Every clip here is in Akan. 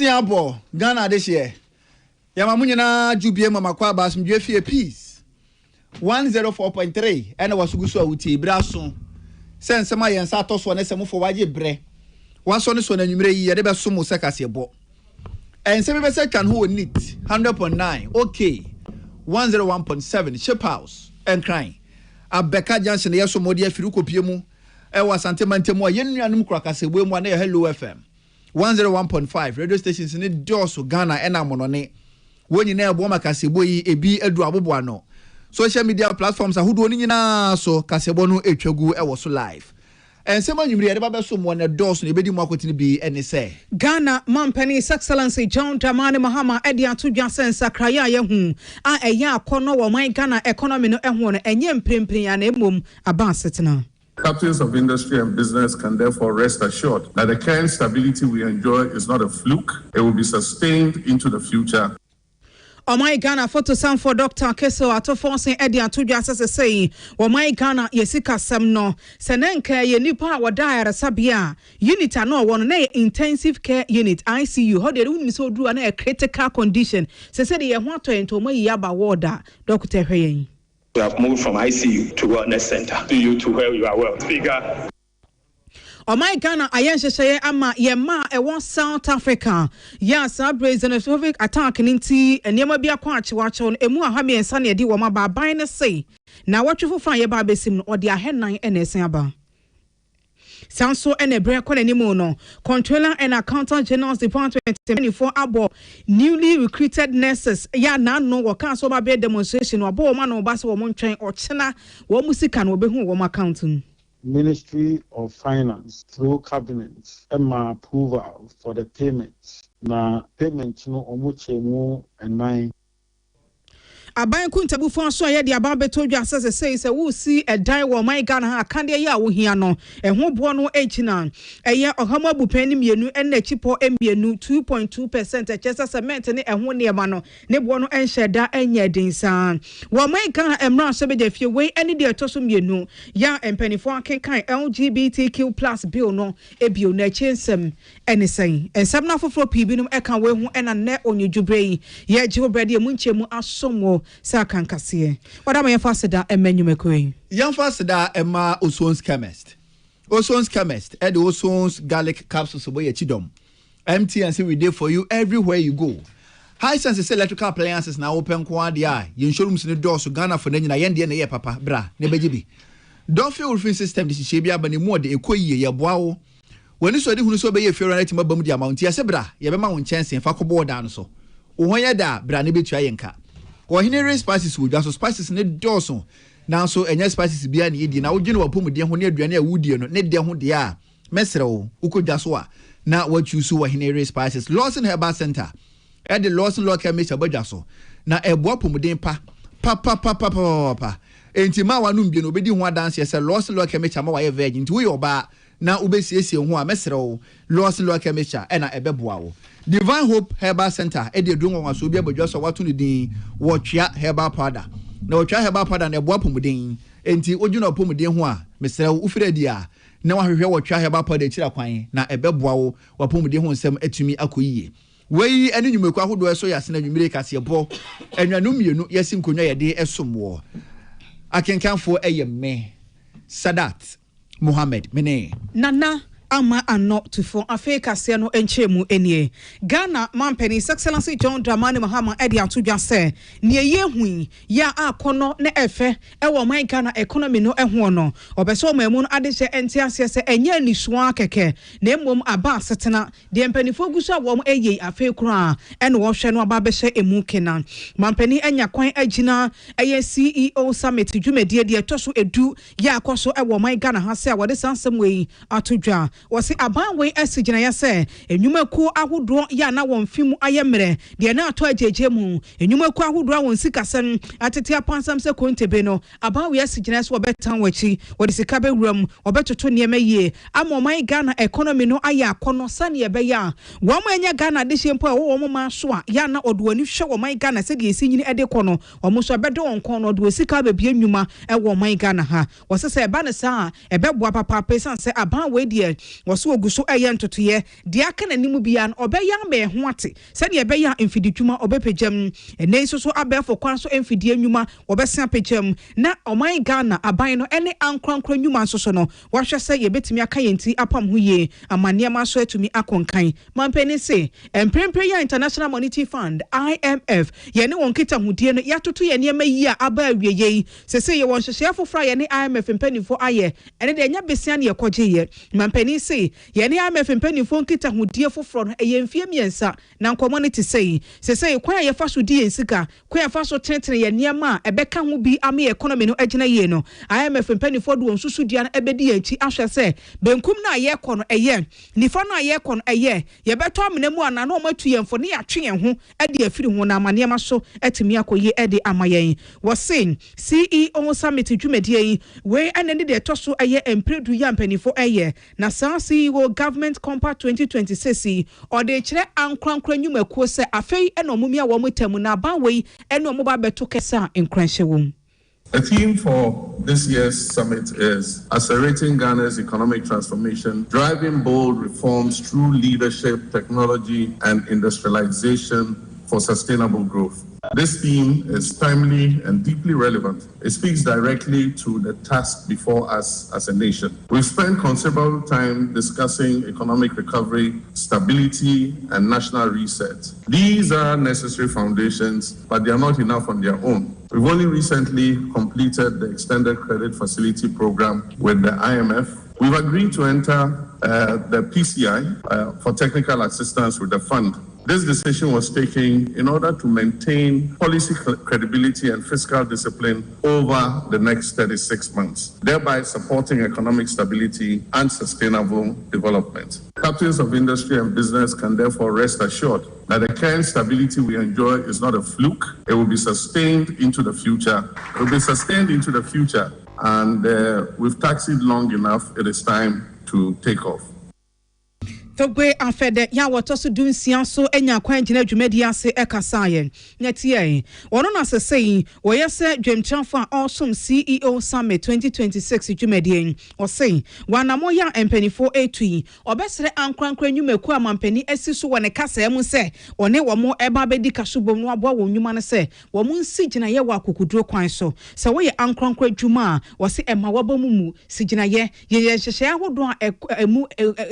Siabo, Ghana this year. Yamamunyana Jubie Mama Kwaba some JFA peace. 104.3 and I was Gusu Uti Brason. Send some and Satos one SM for Waji Bre. One son is one and you may hear the best sumo secas bo. And 7% who need 100.9. Okay. 101.7 Ship House and crying. Abeka Johnson yeso modia firuko piemu. Ewa santemantemo yenu anum krakase we mo na Hello FM. 101.5 radio stations in Doso Ghana ena monone. Woni na ebo makasebo yi ebi edu abobo ano. Social media platforms ahudo ni nyina so kasebo no etwagu ewo so live. And some you read about some one a dose in the bedi market be any say. Ghana, Mampenny's Excellency John Dramani Mahama, Edia to Johnson Sakraya Yahu, a ya corner or my Ghana economy no ehone, and yem pimping and emum abansetna. Captains of industry and business can therefore rest assured that the current stability we enjoy is not a fluke, it will be sustained into the future. My Ghana photo sound for Dr. Keso ato forcing Edia to just say, my Ghana yesika semno, senenke ye nipa wadaya sabia, unit no one intensive care unit ICU, how they don't so do a critical condition. Se said ye want to enter my yaba water, Dr. Hey. We have moved from ICU to wellness center to you to where you are well. Figure. My Ghana, I say, ama yema e South Africa. Yes, a brazen Soviet attack in tea and yema be a quatch watch on emu hami and sunny di wama ba bine say. Now what you for fire babesim or their headline and a samba. Sound so and a break on any mono. Controller and Accountant General's Department 24 abo newly recruited nurses. Ya na no wa cancel my bed demonstration or bo man or bass or moon train or china or musican will be home accounting. Ministry of Finance through cabinet Emma approval for the payments. Na payment no omuchemu and 9. Aban kuntabu for so ye the ababe told you say we see a die wo my Ghana ha kan de ya wo hia no e ho bo no echina eye ohama bu pani mienu en chipo emienu 2.2% echesa cement ne e ho ne ma no ne bo no enhyeda enya dinsan wo my Ghana emra so be de fie we ene de etoso mienu ya empanifo akenkan LGBTQ+ bill no ebio na chensem ene sen ensam na foforo pibinum e kan we ho ena ne onyujubre ye je obrade mu nchemu asomo Akan Kasie. What am I faster and menu McQueen? Young faster Emma Oson's chemist. Oson's chemist, Ed Oson's garlic capsules away at Chidom. Empty and see we did for you everywhere you go. High sense electrical appliances now open quadia. You showrooms in the doors to Ghana for Nina Yendi and papa, bra, nebejibi. Don't feel roofing system this is Shabia, but more the Equi, ya bow. When you saw the Hunuso Bay, if you're right, Mabum Mount, Yasebra, Yabama chance and Fako down so. Uhoyada, Branibi Chayanka. Or hinere spices would also spices in the dorsal. Now so and yes spices be an idiot. Now you know what Puma dear woody and net dear who they are. Mesero, Uko Jaswa. Now what you saw hinere spices. Lawson Herba Center. At the Lawson Local Mr. Bajaso. Now a wapumudin pa. Entima wanum bien obedi ho dance yes Lawson Local Mr. Mawa virgin to your bar. Now ubesi who are mesero. Lawson Local Mr. and a beboao. Divine Hope Herbal Center, Eddie Dungo was be able just what to the watch ya herbal powder. No try herbal powder and a wapumudin, and the original pumudin, Mr. Ufredia. Now I hear what try herbal powder chiraquine, na a beboao, or pumudin sem etumi akuyi. Way any you make who do so as you make as your bo, and your num yes in Kunya day as some war. I can count for a me Sadat Mohammed Mene Nana. Ama not to for a fake Casiano and Chemu enye. Ghana, Mampenny's Excellency John Dramani Mahama Edia to just say, near ye ya a kono ne efe, ewa my Ghana economy no ehono, or beso me moon adisha entiasiase and ye ni swa keke, name wom aba setena, the empenny fogusa wom eye a fe kra, and washen wa babeshe emukena. Mampenny enya kwan ejina, eye CEO summit to jume dear tosu edu, ya koso ewa my Ghana hase wa this ansem way atuja. Was it a ban way as Sijana say, and you may call I would draw yana one film I am there, the na to JJmu, and you may call who draw one sikasan at a tia pansam sequin tebeno, about we as Sijanas were better wachi, what is a cabin room, or better to near me ye. I'm on my Ghana economy no aya, kono sani beya. One man ya Ghana this year, oh, mama swa, yana or do you show my Ghana said ye singing at the corner, or most a better on corner, do a sikabe bien yuma, and one my Ghana ha. Was a say banasa, a bed wapa papa, say a ban way dear. wɔso oguso ɛyɛ ntotoyɛ de aka n'anim bia no ɔbɛyɛ ama ɛho ate sɛdeɛ ɛbɛyɛ mfididwuma ɔbɛpɛgyam ɛnɛ nso so abɛɛfo kwan so mfidie nnwuma wɔbɛsen apɛgyam na ɔman Ghana aban no ɛne ankrankra nnwuma nso so no wɔahwɛ sɛ yɛbɛtumi aka yɛn ti apam ho yie ama nneɛma so atumi akɔnkan mampani se mprempre ya International Monetary Fund IMF yɛne wɔn nkitahodie no yɛatoto yɛ nneɛma yi a aba awie yɛ sese yɛ wɔn hyehyɛ foforɔ yɛne IMF mpanimfo ayɛ ɛne deɛ nya besia ne yɛkɔgye yɛ mampani se yɛne IMF mpanimfo nkitahodie foforɔ no ɛyɛ mfie mmiɛnsa na nkɔmɔ no te sɛ sese kwan a yɛfa so di yɛn sika kwan a yɛfa so tenetene yɛ nneɛma a ɛbɛka ho bi ama economy no agyina yie no IMF mpanimfo de wɔn susudua no ɛbɛdi yɛn akyi ahwɛ sɛ benkum na yɛkɔ no ɛyɛ nifa na yɛkɔ no ɛyɛ yɛbɛtɔ amena mu ana na ɔmatu yɛn fo ne yɛatwe yɛn ho ɛde afiri ho na amanneɛma so atumi akɔyie ɛde ama yɛn wɔsen CEO Summit dwumadie yi wei ɛne ne de ɛtɔ so ɛyɛ mpredu yɛ mpanimfo ɛyɛ na saa CEO Government Compact 2026 yi ɔde kyerɛ ankrankra nnwumakuo sɛ afei ɛna ɔmomia wɔ mo tamu na aban wei ɛne ɔmo ba bɛto kɛse a nkranhyɛ wɔ. The theme for this year's summit is Accelerating Ghana's Economic Transformation, Driving Bold Reforms Through Leadership, Technology, and Industrialization for Sustainable Growth. This theme is timely and deeply relevant. It speaks directly to the task before us as a nation. We've spent considerable time discussing economic recovery, stability, and national reset. These are necessary foundations, but they are not enough on their own. We've only recently completed the Extended Credit Facility Program with the IMF. We've agreed to enter the PCI for technical assistance with the fund. This decision was taken in order to maintain policy credibility and fiscal discipline over the next 36 months, thereby supporting economic stability and sustainable development. Captains of industry and business can therefore rest assured that the current stability we enjoy is not a fluke. It will be sustained into the future. It will be sustained into the future, and we've taxied long enough. It is time to take off. Togwe afede ya wotoso dunsia so enya kwan gina dwumadi ase ekasaye netie wono na sesei woyese dwemtramfo a awesome CEO Summit 2026 dwumadi o sei wanamo ya empanifo etui obesere ankrankra nwumaku amampani asi so wone kasa emu se one womo eba bedi kasobom no abo wo nwuma ne se womo nsi gina ye wa kokuduro kwan so se wo ye ankrankra dwuma wo se ema wabamumu si gina ye hyehyɛ ahodo a emu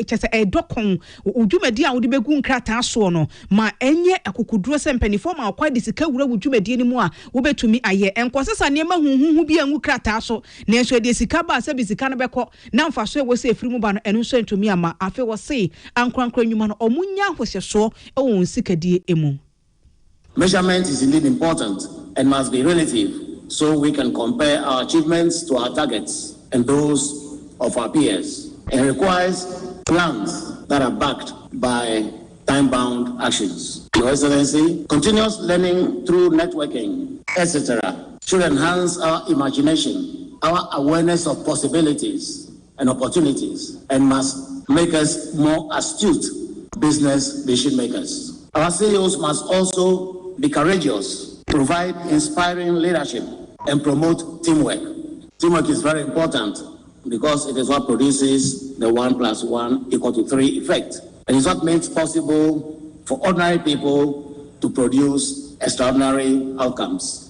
kyese edokon udwumadi a wode begu nkrata so no ma enye akokuduro se mpanifo ma akwa de sika wura udwumadi ni mu a wobetumi aye enkosesa niema huhuhu bi angu krata so na enso de sika ba se bi sika no beko na mfaso e wo se efiri mu ba no eno so ntumi ama afi wo se ankrankra nwuma no omunya hwehyeso e wo nsikadie emu. Measurement is indeed important and must be relative so we can compare our achievements to our targets and those of our peers. It requires plans that are backed by time-bound actions. Your Excellency, continuous learning through networking, etc., should enhance our imagination, our awareness of possibilities and opportunities, and must make us more astute business decision makers. Our CEOs must also be courageous, provide inspiring leadership, and promote teamwork. Teamwork is very important because it is what produces the 1 + 1 = 3 effect. And it's what makes possible for ordinary people to produce extraordinary outcomes.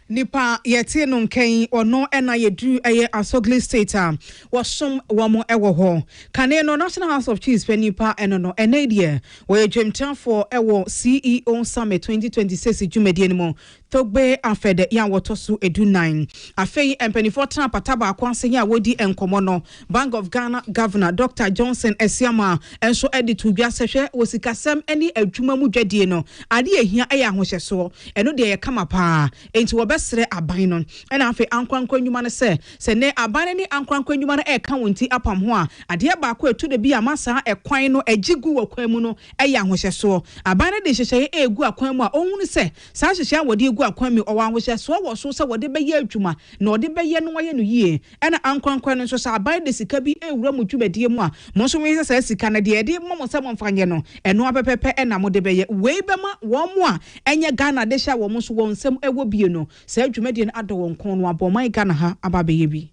Nipa yeti no nkan ono ena yedru eye Asogli State a wosom womo ewo ho kane no National House of Chiefs penipa eno no enedie wo yedwemtan for ewo CEO Summit 2026 dwumadi animo Togbe afede ya wotoso edu9 afei empenifo tran pataba akwanse ya wodi enkomo no Bank of Ghana Governor Dr. Johnson Esiama enso editu dwa sehwe wosikasem eni adwuma mu dwadie no ade ehia eya ahohyeso eno de ye kama pa enti wobesere aban no ena afei ankwankwa nnwuma no se ne aban ni ankwankwa nnwuma no eka wonti apam ho a ade ba ko etu de bi amasa ekwan no agigu wakwan mu no eya ahohyeso aban de hyehye egu akwan mu a ohunu se sa hyehye wode egu akwan mi owa ahohyeso wo so se wode beye adwuma na wode beye no waye no yie ena ankwankwa no so sa aban de sika bi ewura mu dwumadie mu a mo so wi se sika na de ede mo se mo mfanye no eno apepepe ena mo de beye we bema wo mo a enye Ghana de hya wo mo so wo nsem ewo bie no sa dwumadie no ado won kon no abomai Ghana ha ababeye bi.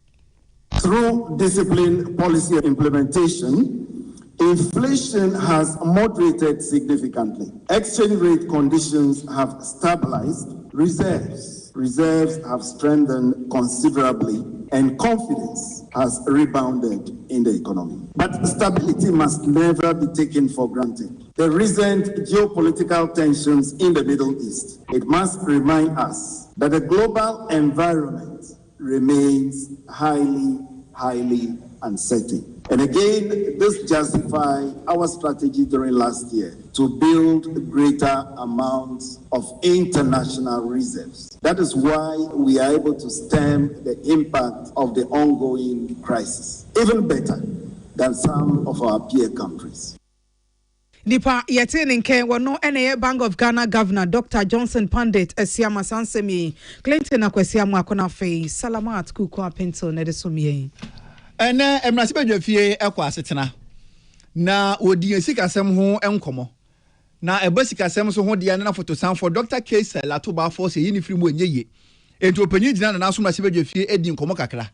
Through disciplined policy implementation, inflation has moderated significantly. Exchange rate conditions have stabilized. Reserves have strengthened considerably, and confidence has rebounded in the economy. But stability must never be taken for granted. The recent geopolitical tensions in the Middle East, it must remind us that the global environment remains highly uncertain. And again, this justifies our strategy during last year to build greater amounts of international reserves. That is why we are able to stem the impact of the ongoing crisis, even better than some of our peer countries. Nipa yetinin ke wano NA Bank of Ghana Governor Dr. Johnson Pandit Esiama Sansemi Clinton akwesiamu akona fe Salamat kuko apento ne desomie. Ene emrasibe dwafie ekwa asetena na odi esikasem ho enkomo na ebasikasem so ho de na photo sanfo Dr. Case Latoba Force yi ni firimu enyeye enti opanyi gina na so mrasibe dwafie edi nkomo kakra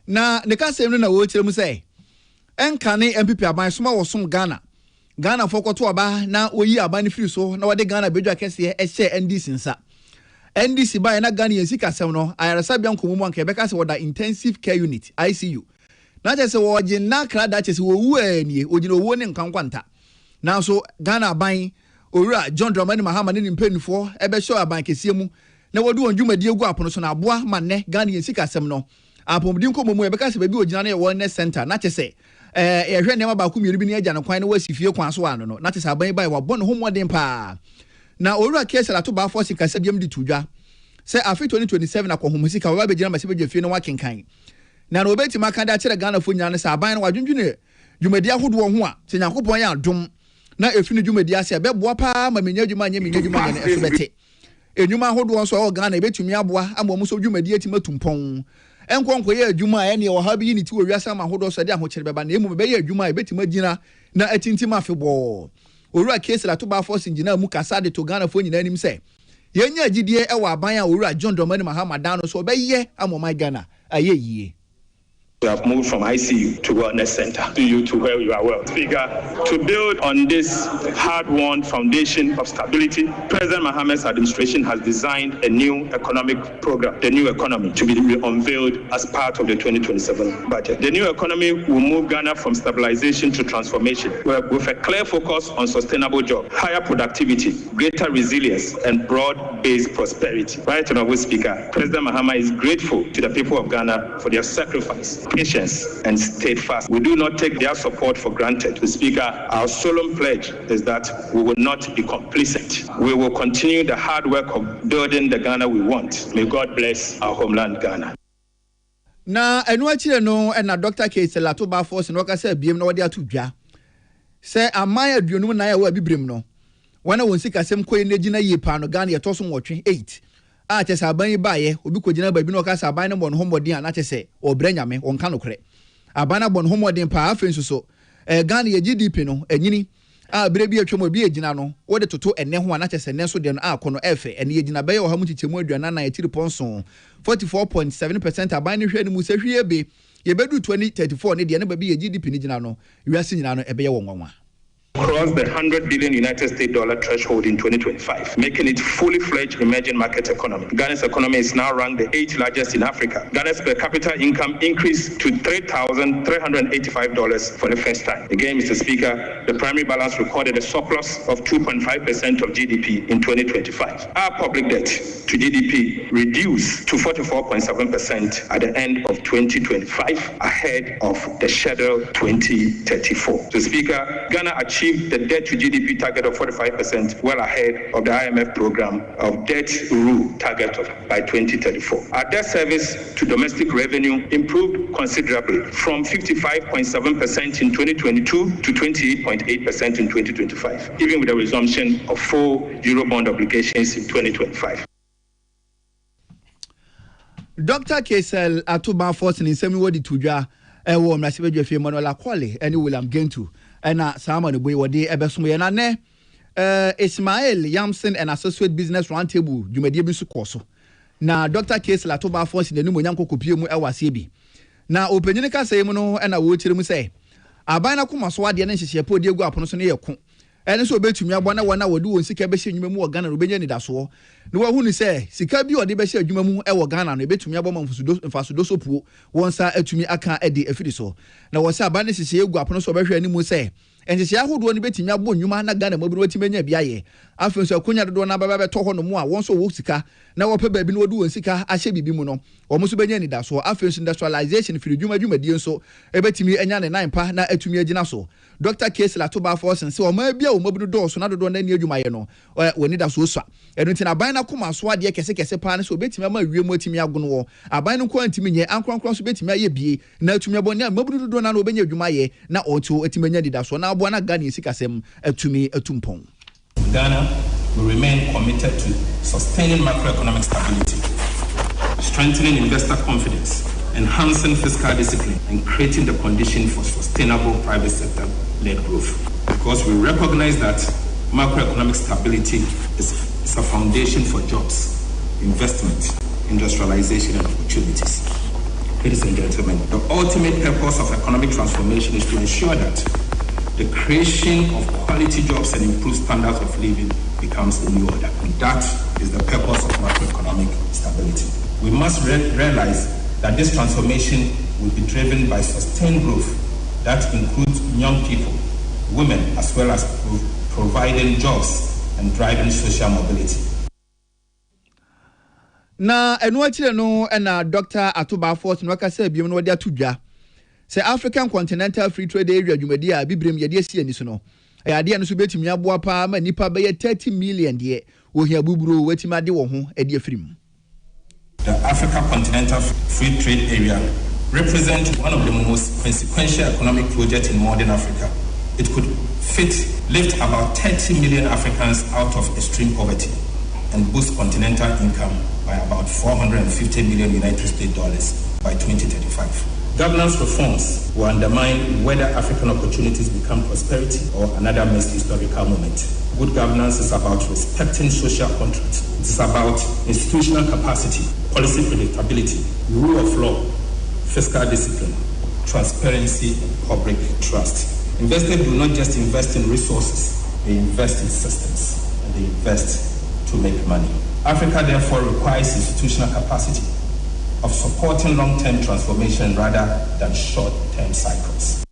na ne kasem no na wo kyeremu sei enkane MPP aban soma wo som Ghana fokoto aba na oyi aban firi so na wade Ghana bedwa kese ehye NDC nsa NDC ba na Ghana yesikasem no ayarasa bia nkomo mu anka beka se woda intensive care unit ICU na je se wo je na kra da che se wo wu anie ogina owo ne nkankwanta na so Ghana aban owura John Dramani Mahama ne mpanifo ebe show aban kesie mu na wodu onjumadi egu apono so na aboa manne Ghana yesikasem no apomdi nkomo mu beka se bebi ogina na ye wellness center na che se ehwe ne maba ku miru bi ne agya no kwan na wasifie kwan so ano no na te sa ban bai wa bɔ no ho modern pa na owura Case Latoba Force kasa biam di tudwa se afi 2027 akohomsi ka wa begina mase bedwa fie no wakenkan na no obeti maka da kire Ghana fo nyane sa ban no wadwundwune dwumadi ahodo ho a se Nyankopɔn ya adom na efini dwumadi ase bɛboa pa ma menya dwuma nya menya dwuma nya eso bɛte enwuma ahodo so Ghana ebetumi aboa amomu so dwumadi atima tumpɔn enkonko ye adwuma ene wo ha bi ni ti wo wiasa ma hodo so de ahokyere beba na emu be ye adwuma ebetima gina na atintima afebɔ owura Case Latoba Force ngina mu kasa de to Ghana fo nyina anim se yenya agidie e wa aban a owura John Dramani Mahama dan no so be ye amoma Ghana ayeyie. We have moved from ICU to wellness center to where you are well. Speaker, to build on this hard-won foundation of stability, President Mahama's administration has designed a new economic program, the new economy, to be unveiled as part of the 2027 budget. The new economy will move Ghana from stabilization to transformation, with a clear focus on sustainable jobs, higher productivity, greater resilience, and broad-based prosperity. Right, Honorable Speaker, President Mahama is grateful to the people of Ghana for their sacrifice, patience, and steadfast. We do not take their support for granted. The Speaker, our solemn pledge is that we will not be complacent. We will continue the hard work of building the Ghana we want. May God bless our homeland, Ghana. Na enu achire no na Dr. Case Latoba Force no ka se biem no wode atudwa se amaya aduonum na ya wa bibrem no wana won sikasem koyi na gina yi pa no Ghana ye toso nwotwe 8 a che saban yi baaye obi kogina baabi no ka saban ne bon homodin na che se obranyame wonka no kre abana bon homodin pa afenso so Ghana ye GDP no anyini a bere bi atwom obi agina no wode toto enne ho na che se ne so de no akono efe ene ye gina baye o ha mu chichemu aduana na yetiri ponso 44.7% aban ne hwe ne mu se hwe be ye bedu 2034 ne de ne ba bi ye GDP ni gina no wiase nyina no ebe ye wonwanwa. Crossed the $100 billion United States threshold in 2025, making it fully fledged emerging market economy. Ghana's economy is now ranked the 8th largest in Africa. Ghana's per capita income increased to $3,385 for the first time. Again, Mr. Speaker, the primary balance recorded a surplus of 2.5% of GDP in 2025. Our public debt to GDP reduced to 44.7% at the end of 2025, ahead of the schedule 2034. Mr. Speaker, Ghana achieved the debt to GDP target of 45%, well ahead of the IMF program of debt rule target by 2034. Our debt service to domestic revenue improved considerably from 55.7% in 2022 to 28.8% in 2025, even with the resumption of full Eurobond obligations in 2025. Dr. Case Latoba Force in semi wodi tudwa ewo mrasibedwa fie Manuel Akwale ene William Gentu ena sama no boy wodi ebesom ye na ne Ismail Yamson and Associate Business Roundtable dwumadie bi so koso na Dr. Case Latoba Force de numo nyanko kopie mu ewase bi na openyine ka sey mu no na wo kyerem sey aban na koma so ade ne hyehyɛ po de egu apono so ne yɛ ko ɛne so obetumi abɔ na wona wode won sika bɛhyɛ adwuma mu wɔ Ghana no obenya ni daso ne wa hu ni sɛ sika bi ɔde bɛhyɛ adwuma mu ɛwɔ Ghana no ebetumi abɔ mfasodo so puo wonsa atumi aka ade afidi so na wɔ sɛ aban ne hyehyɛ egu apono so ɔbɛhwɛ animu sɛ enhyehyɛ ahodoɔ no betumi abɔ nnwuma na Ghana mabiri watimi anya bia yɛ afei so akonya dodo na baba bɛtɔ hɔ no mu a wɔn so wɔ sika na wɔpɛ baabi no wɔde wɔn sika ahyɛ bibi mu no wɔn so benya ni daso afei so industrialization firi dwumadwumadie nso ebetumi anya ne nan pa na atumi agina so Dr. Case Latoba Force nse wɔn bia wɔn mabiri dɔɔso na dodo na ni adwuma yɛ no wɔni daso so ɛno nti na aban na koma so adeɛ kɛse pa ne so obetumi ama wiem atumi agono wɔ aban no kɔ antumi nyɛ ankronkron so betumi ayɛ bie na atumi abɔ ne mabiri dodo na obenya adwuma yɛ na ɔto atumi anya di daso na aboa na Ghana sikasɛm atumi atumpɔn. Ghana will remain committed to sustaining macroeconomic stability, strengthening investor confidence, enhancing fiscal discipline, and creating the condition for sustainable private sector-led growth. Because we recognize that macroeconomic stability is a foundation for jobs, investment, industrialization, and opportunities. Ladies and gentlemen, the ultimate purpose of economic transformation is to ensure that the creation of quality jobs and improved standards of living becomes the new order. And that is the purpose of macroeconomic stability. We must realize that this transformation will be driven by sustained growth that includes young people, women, as well as providing jobs and driving social mobility. Na enu akire no na Dr. Atoba Force no akasa biem no de atudwa se African Continental Free Trade Area dwumadi a bibrem yede asi ani so no ade no so betimi aboa pa ma nipa be 30 million de ohia buburo watimi ade wo ho ade afirim. The African Continental Free Trade Area represents one of the most consequential economic projects in modern Africa. It could lift about 30 million Africans out of extreme poverty and boost continental income by about $450 million United States dollars by 2035. Governance reforms will undermine whether African opportunities become prosperity or another missed historical moment. Good governance is about respecting social contracts. It is about institutional capacity, policy predictability, rule of law, fiscal discipline, transparency, and public trust. Investors do not just invest in resources, they invest in systems, and they invest to make money. Africa therefore requires institutional capacity of supporting long-term transformation rather than short-term cycles.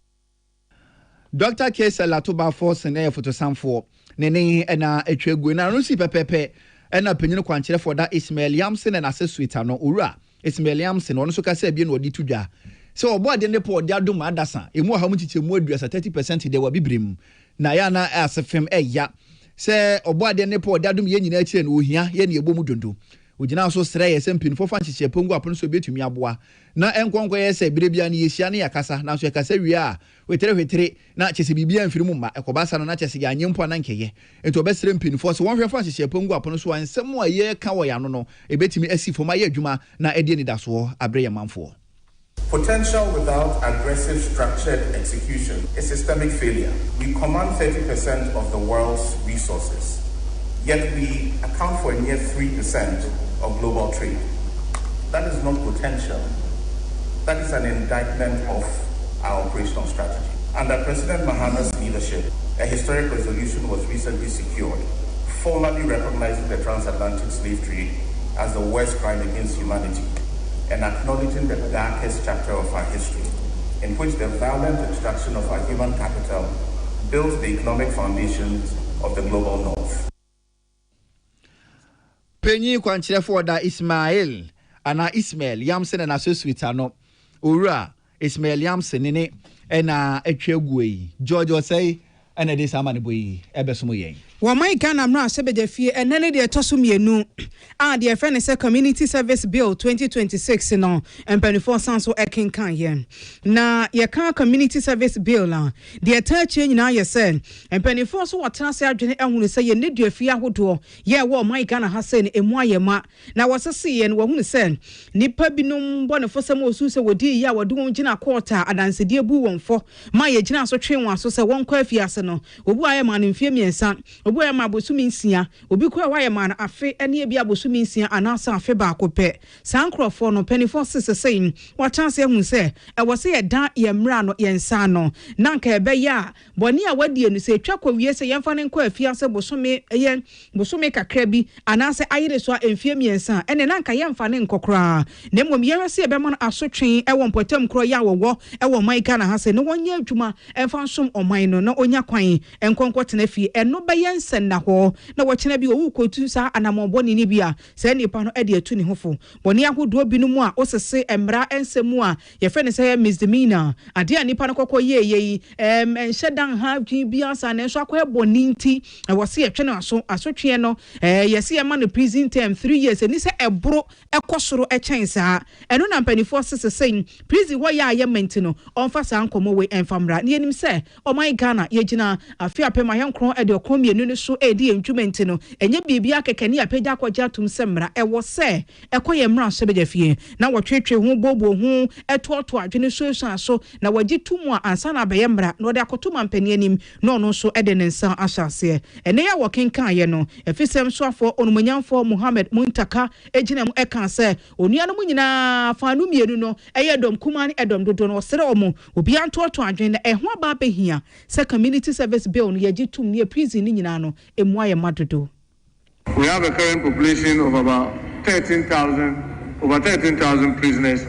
Dr. Case Latoba Force and Air Photosamfo, Nene and Echegu, and Rusi Pepe, and a penny quantity for that Ismail Yamson and Assess Sweetano, Ura, Ismail Yamson, on Sokasebian or Dituja. So, what the Nepo Diadum Adasa, a more how much more dress at 30% they will be brim. Nayana as a fem ya. Say, or boy the Nepo Diadum Yen and Uhia, Yen Yabumudundu. Ujina so srɛ yɛ sɛmpin fo fanhyehyɛ pongu apon so betumi aboa na enkonkɔ yɛ sɛ birebia ne yɛhyia ne yakasa na so yakasa wie a wetere na kyese bibia mfiri mu ma ekɔbasa no na kyese ya nyempo na nkɛyɛ ento obɛsrɛ mpin fo so wɔhwɛ fanhyehyɛ pongu apon so ansɛm a yɛ ka wɔ yano no ebetumi asi fo ma yɛ adwuma na ɛde ne daso abrɛ yɛ manfo. Potential without aggressive structured execution is systemic failure. We command 30% of the world's resources, yet we account for near 3% of global trade. That is not potential. That is an indictment of our operational strategy. Under President Mahama's leadership, a historic resolution was recently secured, formally recognizing the transatlantic slave trade as the worst crime against humanity and acknowledging the darkest chapter of our history, in which the violent extraction of our human capital built the economic foundations of the global north. Penny kwankyerɛ for da Ismail Yamson and associate ano Ura Ismail Yamson ne na atwa yi George say and this amane boy ebesomo yen Wamai Ghana mra sebeje fie enene de etoso mienu de friend say Community Service Bill 2026 no empanifo sanso ekenkan ye na ye kan Community Service Bill la de etachie nyina ye say empanifo so watena se adwene ehunu say ye ne duafie ahodo ye wo Wamai Ghana ha say ne emu ayema na wasese ye no wahunu say nipa binom bonefo sam osu se wodi ya wode won gina court a adansede bu wonfo ma ye gina so twen won so say won kwa afie no obu aye man mfie miensa obu aye ma bosumi nsia obi kwa waye man afe ene bia bosumi nsia anasa afe ba akopɛ sankrofo no penifo sesesɛn watanse hu sɛ ɛwɔ sɛ yɛda yɛmra no yɛnsa no nanka ɛbɛya bɔne a wadie no sɛ twa kɔ wie sɛ yɛmfa ne nkɔ afia sɛ bosome kakra bi anase ayere so a mfie miensa ene nanka yɛmfa ne nkɔkora na mmom yɛhwɛ sɛ yɛbɛma no asotwe ɛwɔ mpɔtam koro ya wɔwɔ ɛwɔ man Ghana ha sɛ no wɔnyɛ adwuma ɛmfa nsom ɔman no na onya kwan ɛnkɔnkɔ tena fie ɛno bɛyɛ nsɛnna hɔ na wɔkyena bi owu kotu saa anamɔbɔne ni bi a sɛ nipa no ɛde atu ne hofo bɔne ahodoɔ bi no mu a osese mmara nsɛmu a yɛfɛ ne sɛ misdemeanor ade a nipa no kɔkɔ yɛyɛ ɛnhyɛ dan ha dwin bi asa na nso akɔ ɛbɔne nti ɛwɔ se yɛtwe no asotwe no yɛse yɛma no prison term 3 years ɛni sɛ ɛboro ɛkɔ soro ɛkyɛn saa ɛno na mpanifoɔ sesesɛn prison hɔ yɛ a yɛmɛnti no ɔmfa saa nkɔmmɔ wei ɛmfamra ne yɛnim sɛ ɔman Ghana yɛgyina afi apɛm ahɛnkron ɛde ɔkron mmienu no so ɛdi ntwumanti no ɛnyɛ biribi akɛkɛni apɛgya akɔgya atom sɛ mmara ɛwɔ sɛ ɛkɔ yɛ mmara so bɛgya fie na wɔtwetwe ho bobo ho ɛtoɔto adwene so so na wɔgye to mu a ansa na bɛyɛ mmara na wɔde akoto mampani anim na ɔno nso ɛde ne nsa ahyɛ aseɛ ɛne yɛ wɔkenkan yɛ no ɛfisɛm soafoɔ onumanyamfoɔ Mohammed Muntaka ɛgyina mu ɛka sɛ onua no mu nyinaa fa no mmienu no ɛyɛ dɔm kuma ne ɛdɔm dodo no ɔsrɛ ɔmo obi antoɔto adwene na ɛho aba bɛhia sɛ community service bill no yɛgye tum ne prison ne nyinaa no ɛmu ayɛ madodo. We have a current population of about 13,000 prisoners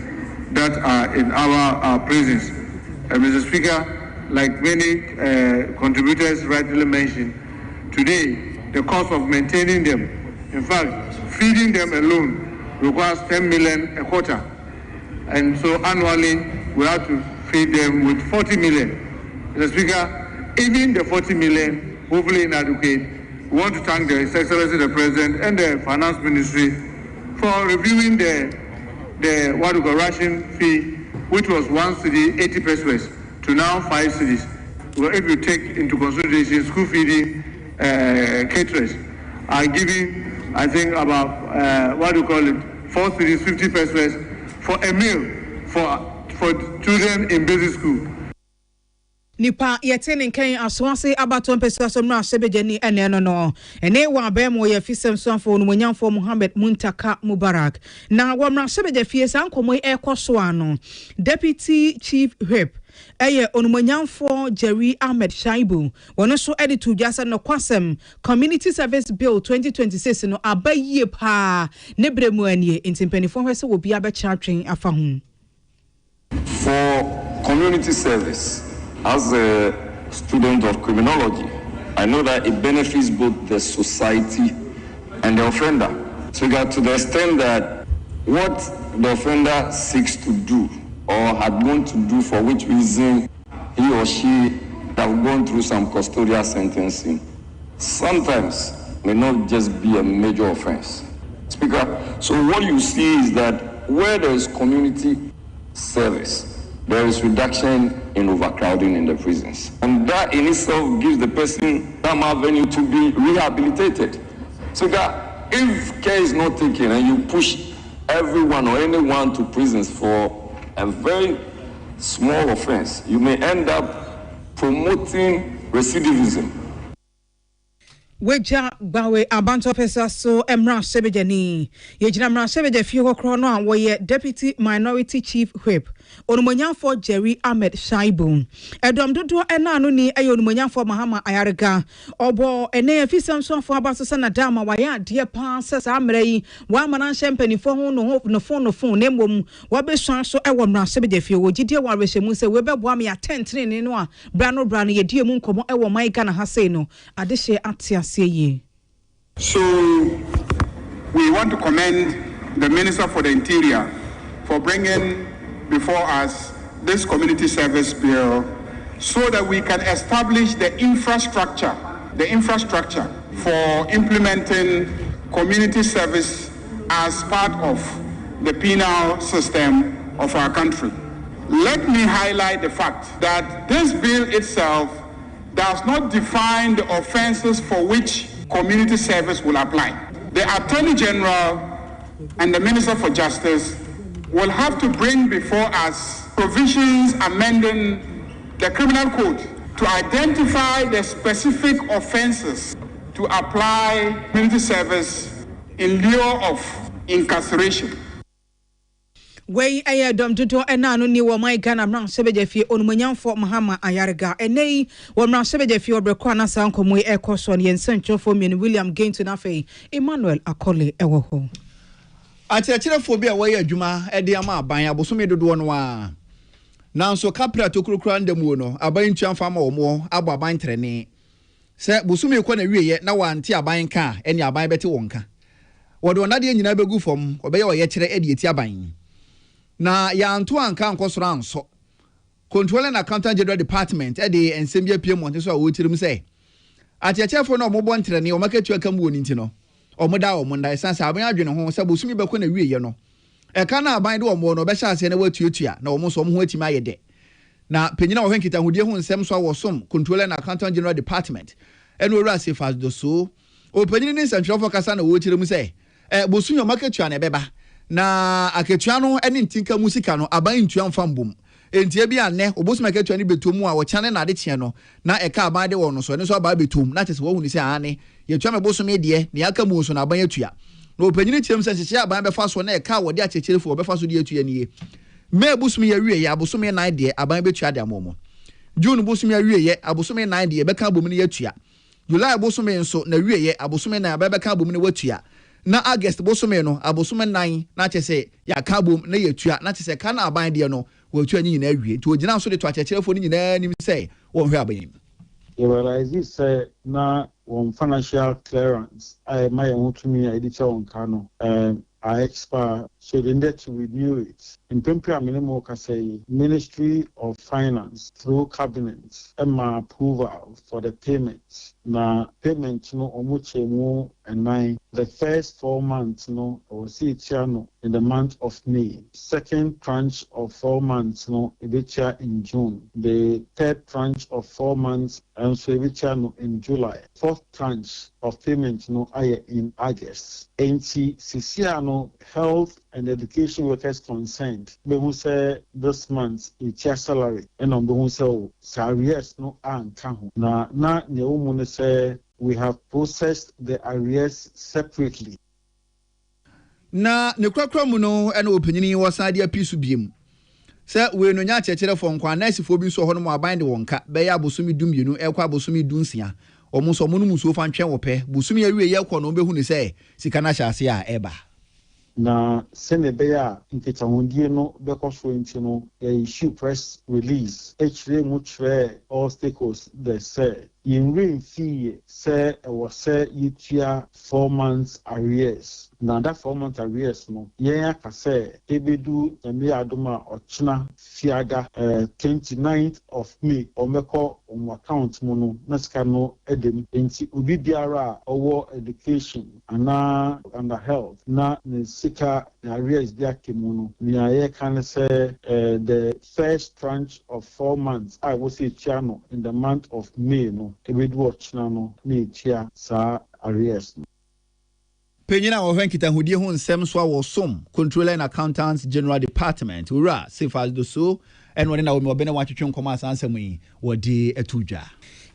that are in our prisons. Mr. Speaker, like many contributors rightly mentioned, today the cost of maintaining them, in fact, feeding them alone requires 10 million a quarter. And so annually we have to feed them with 40 million. Mr. Speaker, even the 40 million, hopefully inadequate. We want to thank His Excellency the President and the Finance Ministry for reviewing the ration fee, which was 1 cedi 80 pesos to now 5 cedis. Well, if you take into consideration school feeding, caterers are giving, I think, about 4 cedis 50 pesos for a meal for children in basic school. Nipa yetene nkan aswase abaton pesa somra sebejani ene no ene wa bemo ye fisem sonfo no monyamfo Mohammed Muntaka Mubarak na wa mra sebeje fie san komo ekoso ano Deputy Chief Whip eye onumonyamfo Jerry Ahmed Shaibu wono so editor jasa no kwasem Community Service Bill 2026 no abaye pa ne bremu anie intimpenifo hwese wo bia be chatwen afa hu. For community service, as a student of criminology, I know that it benefits both the society and the offender. So to the extent that what the offender seeks to do or had gone to do, for which reason he or she have gone through some custodial sentencing, sometimes may not just be a major offense. Speaker, so what you see is that where there is community service, there is reduction in overcrowding in the prisons. And that in itself gives the person some avenue to be rehabilitated. So that if care is not taken and you push everyone or anyone to prisons for a very small offense, you may end up promoting recidivism. Weja bawe abanto pesa so emra sebejani yejina mra sebeje fie kokro no a woye Deputy Minority Chief Whip onumonyamfo Jerry Ahmed Shaibu edom dodo ena no ni ayo onumonyamfo Mahama Ayarega obo ene afisam so afo abaso na dama waya de pa sesa amra yi wa mana champanifo ho no phone na mbom wa be so so ewo mra sebeje fie wo gidie wa rehemu se we beboa me atentene ne no a bra no ye die mu nkomo ewo man Ghana ha sei no adehye atia. So we want to commend the Minister for the Interior for bringing before us this community service bill so that we can establish the infrastructure for implementing community service as part of the penal system of our country. Let me highlight the fact that this bill itself does not define the offenses for which community service will apply. The Attorney General and the Minister for Justice will have to bring before us provisions amending the criminal code to identify the specific offenses to apply community service in lieu of incarceration. Way I dom to do and nano ni wa my Ghana Brown Sebejefi on Munyanfo Mahama Ayarga and nay wa Brown Sebejefi or Brekwana Sanko Mui Ecoson Yen Central for me and William Gainton Afe Emmanuel Akole Ewoho. Phobia way Juma Ediama by Abosumi do one wa. Now so Capra to Krukan de Muno, a buying cham farmer or more, Abba buying trene. Sir Busumi Kona Rie, now one tia buying car, and ya buy better wonka. What one idea you never go from, obey or yet Eddie tia buying. Na ya Antoine can cost round so. Controlling Accountant General Department, Eddie and Sambia Piemont is what we tell him say. At your chair for no more one training or market to a commune intino. Or Moda or Monday, Sans Abian home, Sabusumi Bakuna Rio. A cana bind or more no besha send a word to you, no almost some wait my day. Now, Penina Henkita, who dear who Samswa was some controlling Accountant General Department. And we rasif as the so. Opening in Central for Casano, which you say, Busuno market to an ebeba. Na aketuano ene ntinka musika no aban ntuan fambom entie bia ne obos market to ani betom a wo chane na de tie no na eka aban de wo no so ne so aba betom na tese wo hunu se ane ye twa meboso me de ne aka mu so na aban atua na opanyini tiam se hye aban befa so na eka wo de achechirefo befa so de atua ne ye me busum ye wie ye abosom ye 9 de aban betua de amomo June busum ye wie ye abosom ye 9 de beka bom ne atua July busum ye nso na wie ye abosom ye na beka bom ne watua na August bosome no abosome 9 na chese ya kabom na yetua na chese kana aban de no watua nyi na awie nti ogina so de to achechirefo ni nyina nim say won hwe aban realize say na one financial clearance I my hutumi I did on kano I expire so they need to renew it. In Pempia Minimo say Ministry of Finance through Cabinet approval for the payments. Na payment no omuche mu and 9 the first 4 months no or see it no in the month of May. Second tranche of 4 months no ibicha in June. The third tranche of 4 months and so ibicha no in July. Fourth tranche of payment no in August. NC Sisiano Health and Education Workers Concerned. We will say this month it's your salary and on the who say arrears no and can na ne say we have processed the arrears separately. Na ne kwakwa mu no ena opanyini wasade apisu biem. Say we no nya chechere fo nkwa na asifo bi so ho no mo aban de wonka be ya bosomi dumienu ekwa bosomi dunsia. Omo so mo no muso fa ntwen wo pe bosomi awie ye kɔ no be hu ni say sika na hyase a eba. Na senebeya nketahondie no bekoso nti no issue press release echire mu chre all stakeholders they say in rain fee say was say yitua 4 months arrears. Now that 4 months arrears no yen aka say ebedu emi adoma ochina fiada 29th of May omeko on account mu no na sika no edem enti obi biara owo education ana under health na ne sika arrears dia kemuno ni aye kan say the first tranche of 4 months I was say chano in the month of May no ebedu ochina no ni chia sa arrears. Penyina wo hwenkita hodie ho nsem so awo som Controller and Accountants General Department ura sifas do so en woni na wo me obene watwetwe nkoma asansam yi wodi atudwa.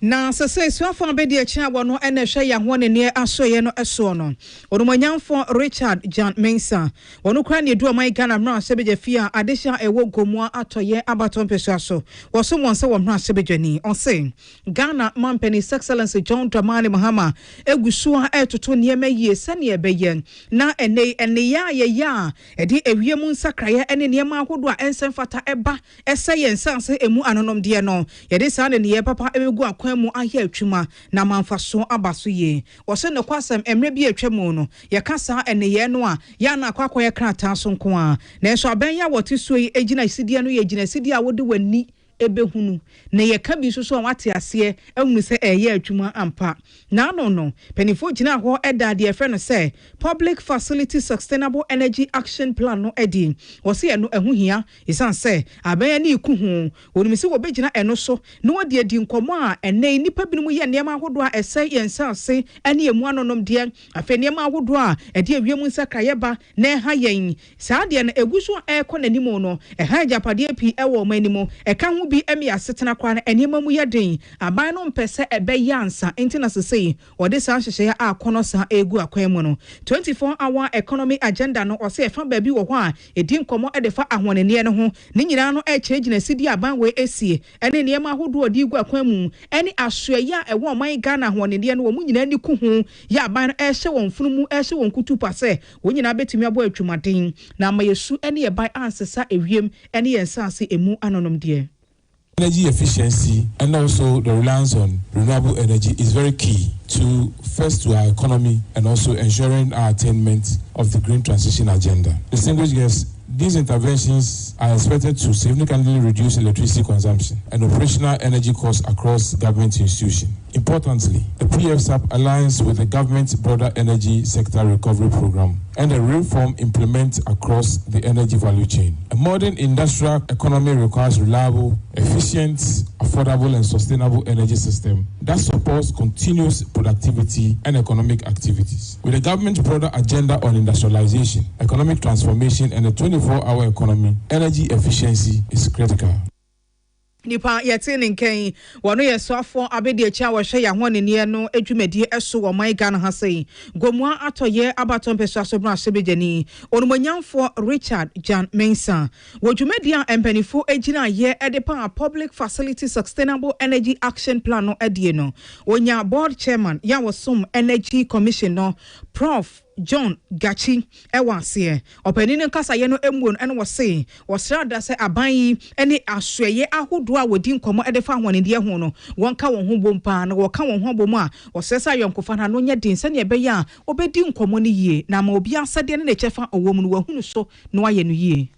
Na sese suafo abedi acha wono ene hwe ya ho ne ne asoye no eso no onumanyamfo Richard John Mensa wono kra ne edu oman Ghana mra sebejafia adesha ewo gomua atoye abaton pesua so woso wonse wo mra sebejani onse Ghana Mampeni Excellence John Dramani Mahama egusua etoto niema yie sane ebeye na ene ya edi ewiemu nsakraye ene niema ahodo a ensemfata eba eseye nsanse emu anonom de no yede sa ne ye papa emegu mu ahia atwuma na manfaso abaso ye wose ne kwasam emre bi atwamu no ye kasa eneye no a ya na akwakoye krata so nko a na eso abenya wote so yi egina sidie no ye gina sidie a wode wani ebehunu na ye ka bi so wate ase ehunu se eye atwuma ampa na no penifo gina ho eda de efe no se Public Facility Sustainable Energy Action Plan no edi wose ye no ehu hia isan se abenya ne iku hu wonimisi wo begina eno so no wode edi nkomo a ene nipa binum ye niam ahodo a ese yensanse ene emu anonom de afe niam ahodo a ede awiem nsakraye ba na ha yen saa de na eguso ekọ nanimo no eha japade pi ewo manimo eka hu bi emi asetena kwa na enema mu yɛden aban no mpɛsɛ ɛbɛyɛ ansa enti na sesei wɔde saa hyehyɛ a akɔnɔ saa egu akwan mu no 24-hour economy agenda no ɔsɛ ɛfa baabi wɔ hɔ a edi nkɔmɔ ɛde fa ahɔnenie no ho ne nyinaa no ɛkyerɛgyina sidi aban wɔ esie ɛne nneɛma ahodoɔ ɔde gu akwan mu ɛne asoɛyɛ a ɛwɔ ɔman Ghana ahɔnenie no wɔn nyinaa ni ku ho yɛ aban no ɛhyɛ wɔn funumu ɛhyɛ wɔn kutu pa sɛ wɔn nyinaa betumi abɔ atwumaden na ama yɛsu ɛne yɛban ansesa ewiem ɛne yɛn nsaase emu anonom deɛ. Energy efficiency and also the reliance on renewable energy is very key to our economy and also ensuring our attainment of the green transition agenda. Distinguished guests, these interventions are expected to significantly reduce electricity consumption and operational energy costs across government institutions. Importantly, the PFSAP aligns with the government's broader energy sector recovery program and the reform implemented across the energy value chain. A modern industrial economy requires reliable, efficient, affordable and sustainable energy system that supports continuous productivity and economic activities. With the government's broader agenda on industrialization, economic transformation and a 24-hour economy, energy efficiency is critical. Nipa yɛte ne nkɛn wɔno yɛ soafo abedi akyi a wɔhwɛ yɛ ahɔnenie no adwumadi ɛso wɔ man Ghana ha sei gomua atɔyɛ abato mpɛso asobra ahyɛbɛgyani onumonyamfo Richard Jan Mensa wɔdwumadi a mpanifo agyina yɛ ɛde pa public facility sustainable energy action plan no adie no onya board chairman ya wɔsom energy commission no Prof John Gachi Ewase openi ne kasa ye no emuo no ene wose wosrada se aban yi ene ahweye ahodo a wodi nkomo edefa ahonede ho no wonka won ho bompa na woka won ho bom a wosesa yonkofa na no nya din se ne ebe ya obedi nkomo ne yie na ma obi asade ne ne chefa owom no wahunu so no aye no yie.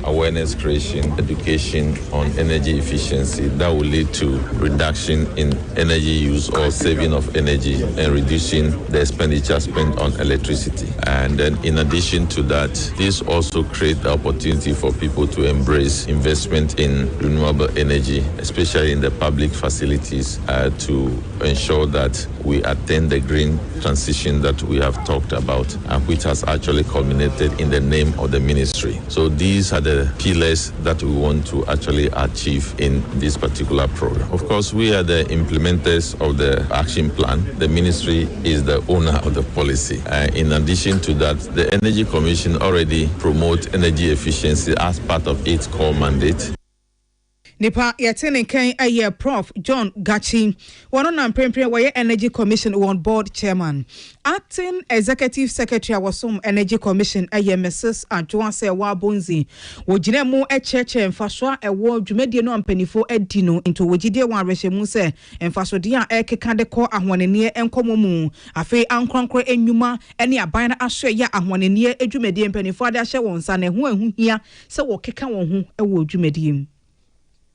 Awareness creation, education on energy efficiency that will lead to reduction in energy use or saving of energy and reducing the expenditure spent on electricity. And then in addition to that, this also creates the opportunity for people to embrace investment in renewable energy, especially in the public facilities, to ensure that we attain the green transition that we have talked about, and which has actually culminated in the name of the ministry. So these are the pillars that we want to actually achieve in this particular program. Of course, we are the implementers of the action plan. The ministry is the owner of the policy. In addition to that, the Energy Commission already promotes energy efficiency as part of its core mandate. Nipa yetene ken aye Prof John Gachi wono na mpempre waye Energy Commission on board chairman acting executive secretary wasom Energy Commission aye Mrs. Adwoase Wabonzi wogine mu echeche mfaso ewo dwumedie no ampanifo adi no into wogide wan rehemu se mfaso de a ekeka de ko ahwonene enkomo mu afi ankronkro enwuma ene aban na ahwe ya ahwonene adwumedie ampanifo ade ahye won sa na ho ahunhia se wo keka won ho ewo dwumedie.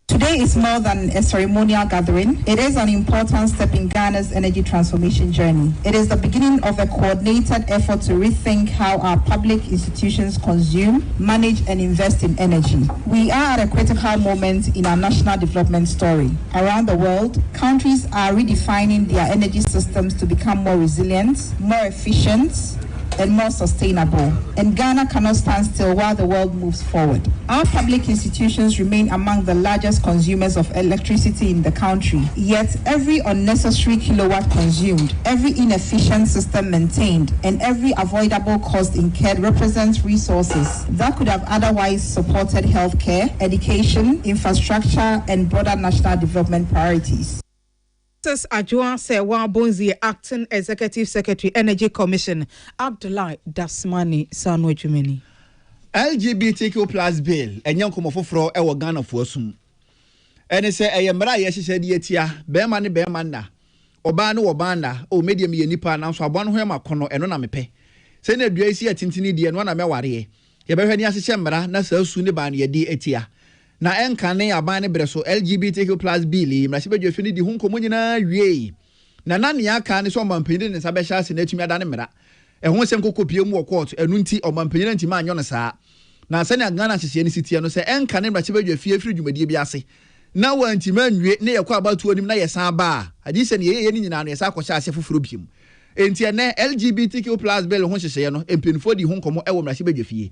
Today is more than a ceremonial gathering. It is an important step in Ghana's energy transformation journey. It is the beginning of a coordinated effort to rethink how our public institutions consume, manage, and invest in energy. We are at a critical moment in our national development story. Around the world, countries are redefining their energy systems to become more resilient, more efficient, and more sustainable. And Ghana cannot stand still while the world moves forward. Our public institutions remain among the largest consumers of electricity in the country. Yet every unnecessary kilowatt consumed, every inefficient system maintained, and every avoidable cost incurred represents resources that could have otherwise supported healthcare, education, infrastructure, and broader national development priorities. Mrs. Adwoase Wabonzi, acting executive secretary, Energy Commission, Abdullahi Dasmani Sanwejumeni. LGBTQ plus bill, enyan komofofro ewo Ghana fosum. Ene se eyemra ye hihye de atia, bema ne bema na. Oba no oba na, o medium ye nipa na so abo no ho makono eno na mepe. Se na dua isi atintini de no na meware. Ye behwe ni ahihye mmra na sa su ne ba na ye di atia. Na enkane abane breso LGBTQ plus bill mrasibedwe fini di hunkomo nyina wie na nane aka ne so omampeni ne sabehya ase na atumi ada ne mra ehun sem kokopie mu court enu nti omampeni na ntima anyo ne saa na sane Ghana hyehye ne sitie no se enkane mrasibedwe fie firi dwumadie bi ase na wantima nwie ne yakwa abatu onim na yesan ba adi se ne ye ni nyina no yesa akɔhya ase foforo biem enti ene LGBTQ plus bill ho hyehye no empenfo di hunkomo ewo mrasibedwe fie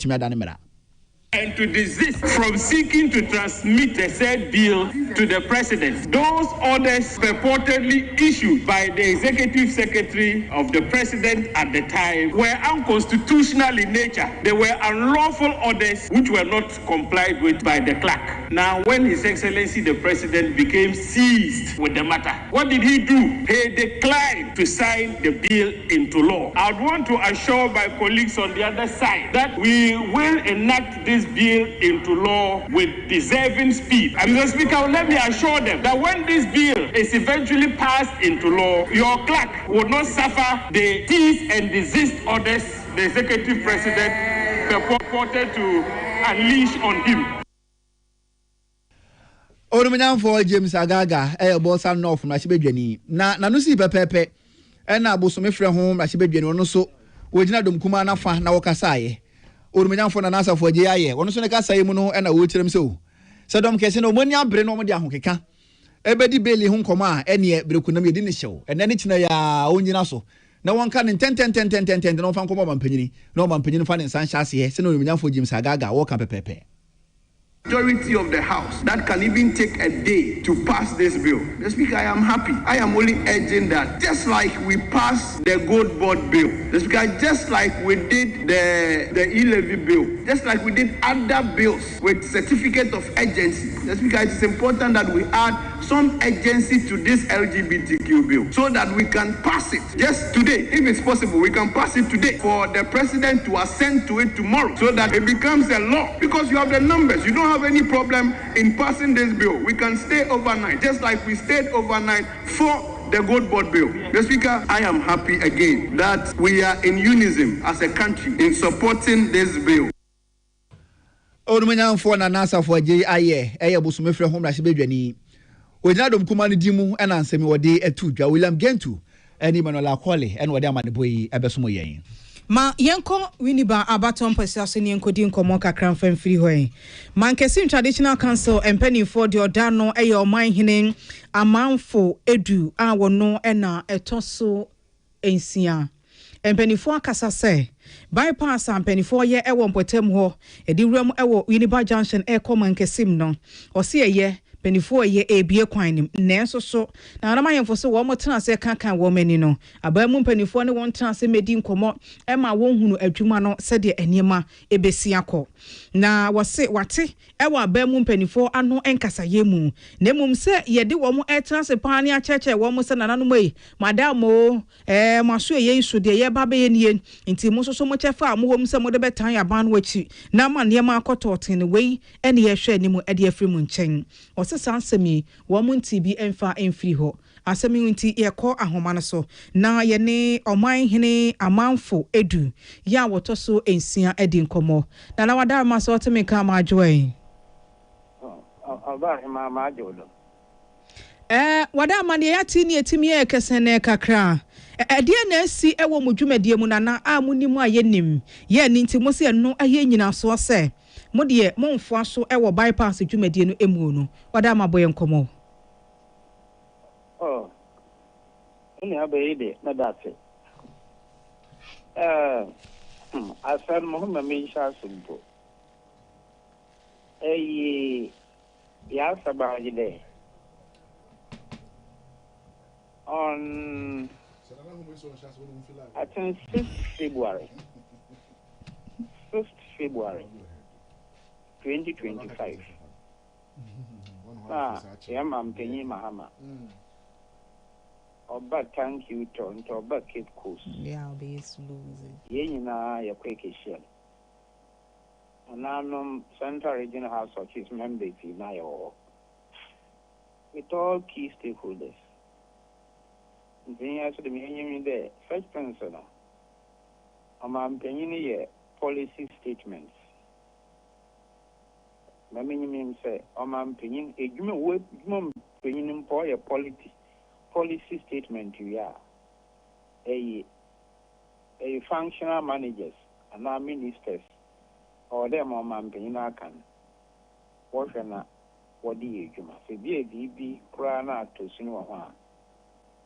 betumi ada ne mera. And to desist from seeking to transmit the said bill to the president. Those orders purportedly issued by the executive secretary of the president at the time were unconstitutional in nature. They were unlawful orders which were not complied with by the clerk. Now, when His Excellency the President became seized with the matter, what did he do? He declined to sign the bill into law. I would want to assure my colleagues on the other side that we will enact this bill into law with deserving speed. And Mr. Speaker, let me assure them that when this bill is eventually passed into law, your clerk will not suffer the cease and desist orders the executive president purported to unleash on him. For James Agaga, bossa north from Ashibedjani. Na no si pepepe, and na bosome frɛ ho Ashibedjani no so, wojina dom kuma na fa na wokasaye. For na nasa for JIA, one so ne kasaye mu no, and a wotirem so. So dom kese no moni abre no mo dia hokeka. Ebedi beli ho nkoma a ene brekunam yedi ne hyew. Ene ne kina ya onyina so. Na won ka ne 10 no fa nkoma mampanyini. No mampanyini fa ne nsan hyase se no for James Agaga wo ka pepepe. Majority of the House that can even take a day to pass this bill. The Speaker, I am happy. I am only urging that just like we passed the gold board bill, the Speaker, just like we did the e-levy bill, just like we did other bills with certificate of urgency, the Speaker, it is important that we add some urgency to this LGBTQ bill so that we can pass it just today. If it's possible, we can pass it today for the President to assent to it tomorrow so that it becomes a law, because you have the numbers. You don't have any problem in passing this bill. We can stay overnight, just like we stayed overnight for the gold board bill. The Speaker, I am happy again that we are in unison as a country in supporting this bill. For na nasa for JIA, bosome frɛ ho Ashibedjani. Wojina dom kuma ne dimu ena ansemi wode etudwa William Gentu eni Manuel Akole en wode amadeboyi ebesomo yen. Ma yenko winiba abaton pesiase ni enkodi nkomo kakra mfamfiri hoye. Mankesim Traditional Council empanifo de odano eye oman hene amanfo edu a wono ena etoso ensia. Empanifo akasa se bypass empanifo ye ewo mpotem ho ediwram ewo Winiba Junction mankesim no. Ose eye penifo ye ebie kwan nim nenso so na anamayemfo so wo motena se kankan wo mani no abamu penifo ne won tena se medi nkomo e ma won hunu adwuma no se de eniema ebesi akọ na wose wate e wa abamu penifo ano enkasa yemu na mum se ye de wo mo etena se pan ne acheche wo mo se nananom yi madam o maso ye isu de ye ba be ye nie nti mo so mo chefa mo wom se mo de betan aban wachi na ma niema akototen ne wei ene ye hwe nimu e de afri mu nchen sansemi womunti bi emfa emfiri ho asemi unti yeko ahoma no so na ye ne oman hene amanfo edu ya wotoso ensia edi nkomo na wada ma so teme ka ma joy aba ma jodo wada ma ne yati ne etimi ye kesene kakra ede na asi ewo mudwumadie mu na amunimu ayenim ye ninti mo se no aye nyina so se modie monfo aso ewo bypass dwumadie no emu no wada maboye nkomo ene abaide na date asan Muhammad Misha Simpo ya sabajide on I think 6th February 2025. I'm Penny Mahama. Oba thank you to Oba Cape Coast. Yeah, I'll be losing. Yenina, your quick shell. And I'm Central Regional House of Chiefs members in Iowa. With all key stakeholders. Then I said, the first person, I'm Penny policy statements. Mammy say, oh, man, penny, a human penny employ a policy statement you are. A functional managers and our ministers or them or man penny Akan. What do you do? Say, be crana to Sinua.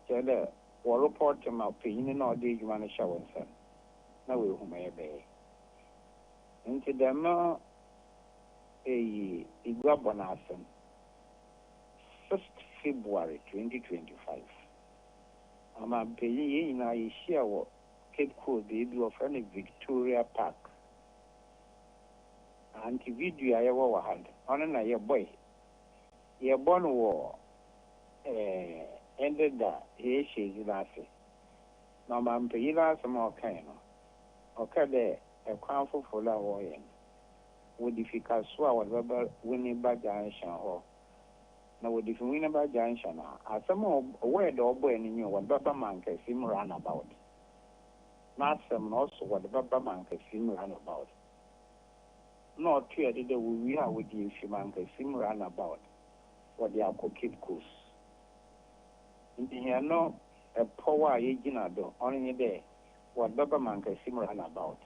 Tell her, or report to my opinion or day you want to show son. Now we who may obey. Into them a Iguabonasan 1st February 2025. I'm paying in a share Cape Coast, they do of any Victoria Park. Anti video I ever had on a boy. Your born war ended that he is last. Now I'm paying some more kind. Okay, there a crown for la warrior. Would if you can swallow whatever winning by junction or now would if you win about junction, as some more word or boy in you what Baba man can seem run about. Not some also what the Baba man can seem run about. Not clear that we are with you, if man can seem run about what they are keep course. In the no a power agent only there what Baba man can seem run about.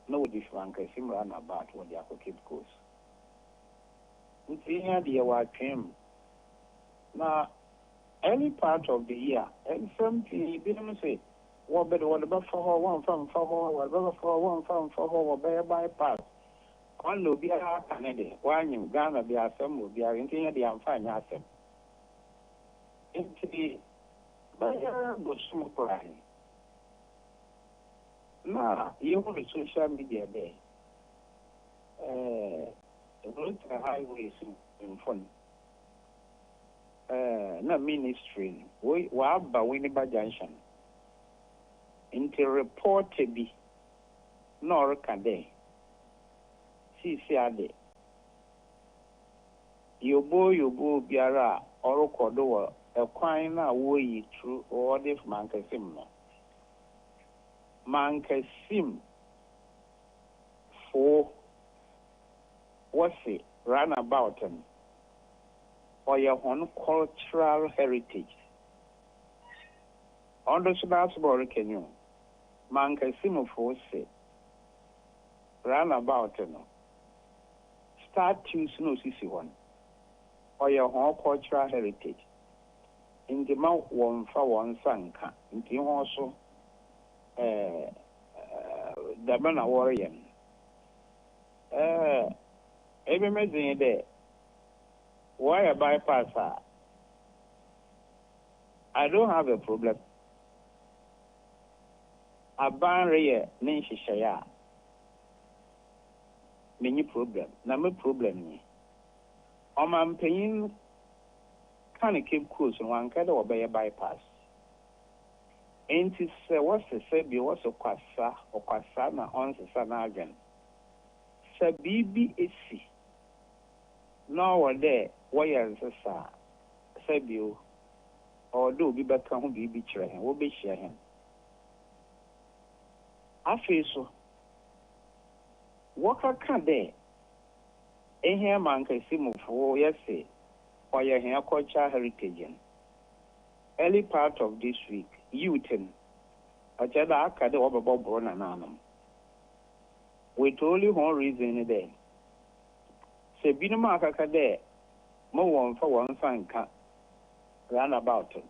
No different can seem run about what they are keep course. We had the award him. Now, any part of the year, and something didn't say, what better what about for one from whatever for one from bear bypass. One will be a Canada, one in Ghana, they are some will be a intended the unfine assem. Into the Bayer was so crying. Now, you want social media day. The road to highways in front. No ministry. We have Winneba Junction. Into report to be nor can they. CCAD. Yobo, Biara, or Cordoa, a quine away through all this Mancasim. Mancasim for what's it, run about them, or your own cultural heritage. On the Subaru can you? Mancasim for say, run about them. Start to no CC one, or your own cultural heritage. In the mount one for one sanka, in the also the man warrior. Every meeting there. Why a bypasser? I don't have a problem. A barrier, Ninshi Shaya. Many problem. No problem. I'm paying can't keep course in one kind of a bypass. Ain't it what's the Sabi was a Quasa or Quasana on the San Argent? BBAC. No one there, wires a Sabio, or do be back home, be betray him, will be share him. I feel so. What can they? In here, man can see move for yes, say, or your hair culture heritage. Early part of this week, Uton, a Jada Akade of Bob Bonanam. We told you one reason there. Say, Binamaka there, more one for one sign cut, run about it.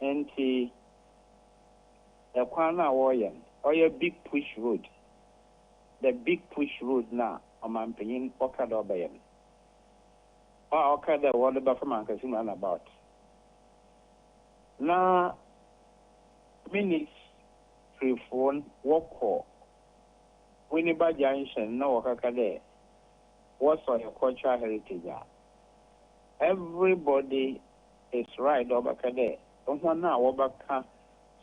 And see, a Kwana warrior, or your big push road. The big push road now, I'm paying Okada by him. Or Okada, what about from Uncle run about. Now, minutes, 3 phone, walk call. Winneba Junction, no Okada. What's on your cultural heritage? Everybody is right over there. Don't want now over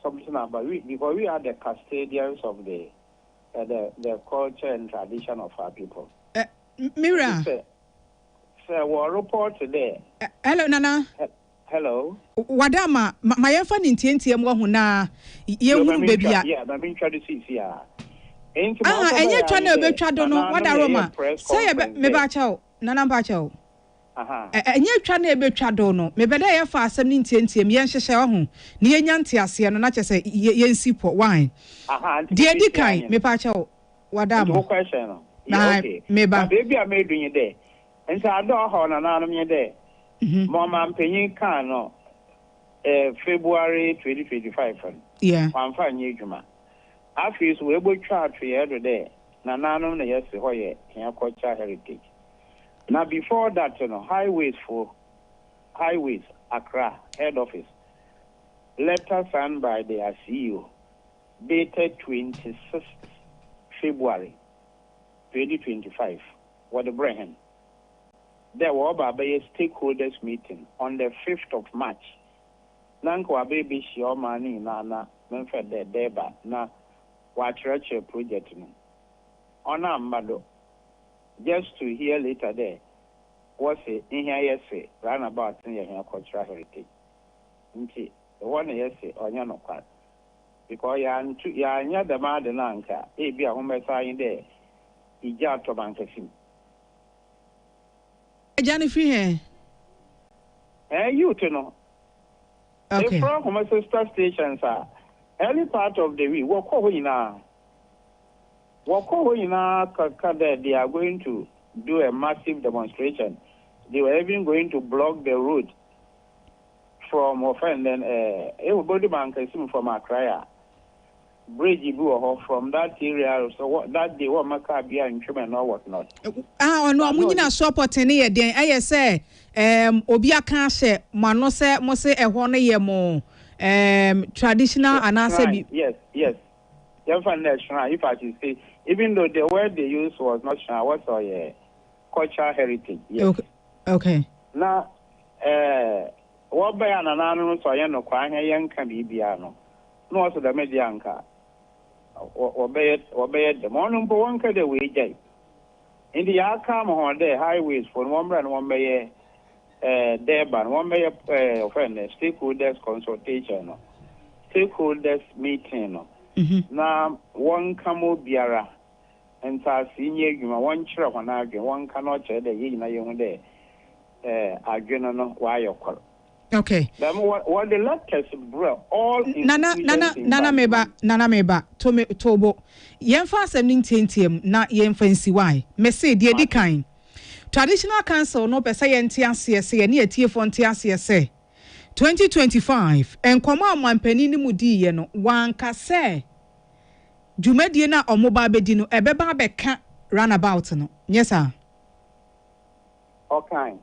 something about we because we are the custodians of the culture and tradition of our people. Mira. Sir, we'll report today. Hello, Nana. Hello. Wadama, my infant in TNT, I'm going to yeah, I'm introducing here. enye twa na obetwa do no wada Roma say me ba chawo nana ba chawo enye twa na ebetwa do no me beda ye fa asem ni ntientie ye nhyehyɛ ho ne ye nya ntiase no na kyese ye nsi po wine de di kan me pa chawo wada mo okay me ba baby a me dunye de nsa do ho na na no me de mo ma mpanyin kan no February 2025 yeah amfa nye dwuma afis we bo twa atwe do de na nanom na yesi hoye here cultural heritage. Now before that, highways Accra head office letter signed by their CEO dated 26th February 2025 what the Brehen there were a stakeholders meeting on the 5th of March nanko ababy shiomani na memfed de deba na Watrache project on Amado. Just to hear later there, what's it in here, say, run about in your cultural heritage. The one say, on your no part. Because you're near the Madananka, a be a home sign there, he got to Bankasim. Johnny Free you to know. Okay. From home sister stations are. Any part of the week, walk away now. They are going to do a massive demonstration. They were even going to block the road from everybody bank from Accra. Bridge from that area. So what that day what Maccabi and Chuman or whatnot. No, I'm support any then I say Obia can say Manose mose a one year more. Traditional and answer. Yes. If I should say, even though the word they used was not shrine, what's our cultural heritage? Yes. Okay. Now, what by an anonymous or no crying a young can be piano. No, also the medianca. Obey the morning for one cut away day. In the Akan on the highways for one brand, one by Deban, one by stakeholders consultation, stakeholders meeting. Now, one camo biara and senior, you one chira one argument, one cannot say the young day. Argument, why you call. Okay. Then what the letters bro all Nana meba tobo yemfa asem ni ntentiem na yemfa nsi why me say de di kan traditional council no pesa yente ase se ne atiefo nte ase se 2025 enkoma amampani ni mu di ye no wanka se dwumadie na omoba bedi no ebeba beka runabout no yes sir okay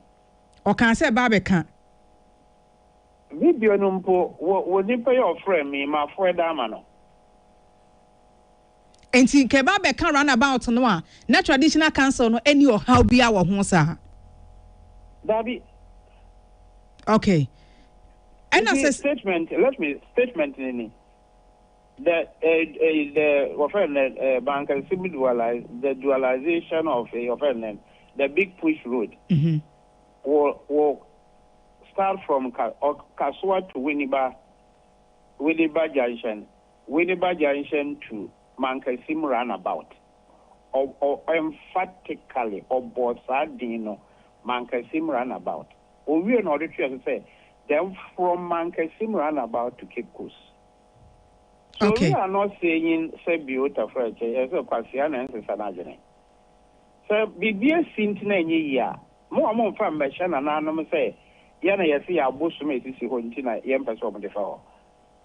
say ba beka video no mpo wo nipa your friend me ma friend amano enti keba beka runabout no a na traditional council no any or how bia wo ho sa Dabi okay and as statement in the bank and the dualization of the big push road will start from Kaswa to Winneba Junction to Mankasim roundabout or emphatically or Bosadino Mankasim roundabout or we in order to say then from Mankasim roundabout to Cape Coast. So we are not saying say beautiful for as a Pasiana and Sanajane. So Bibia Sintina year more from Bashan and Anam say Yana Yasi Abusumate is Hontina Yempas of the fall.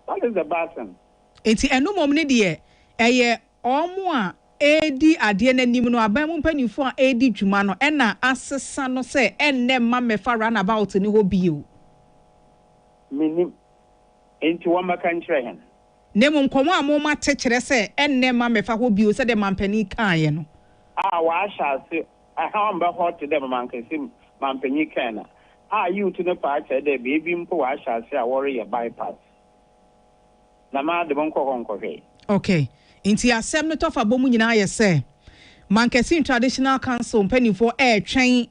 That is the basin. It's a no moment dear a more edi adiene nim no abamu panifo a edi dwuma no na asesa no say enne ma me fa runabout ni ho bio minim enti wo maka nkyere hen nemu nkomo amoma tekere say enne ma me fa ho bio say de mampani kan ye no wa sha se ha mba hot de mankasim mampani kan na you to the part de baby mpo wa sha se a worry your bypass na ma de bonko honko he okay inti asem no tofa bomu nyina ye say Mankasim Traditional Council mpanifo twɛn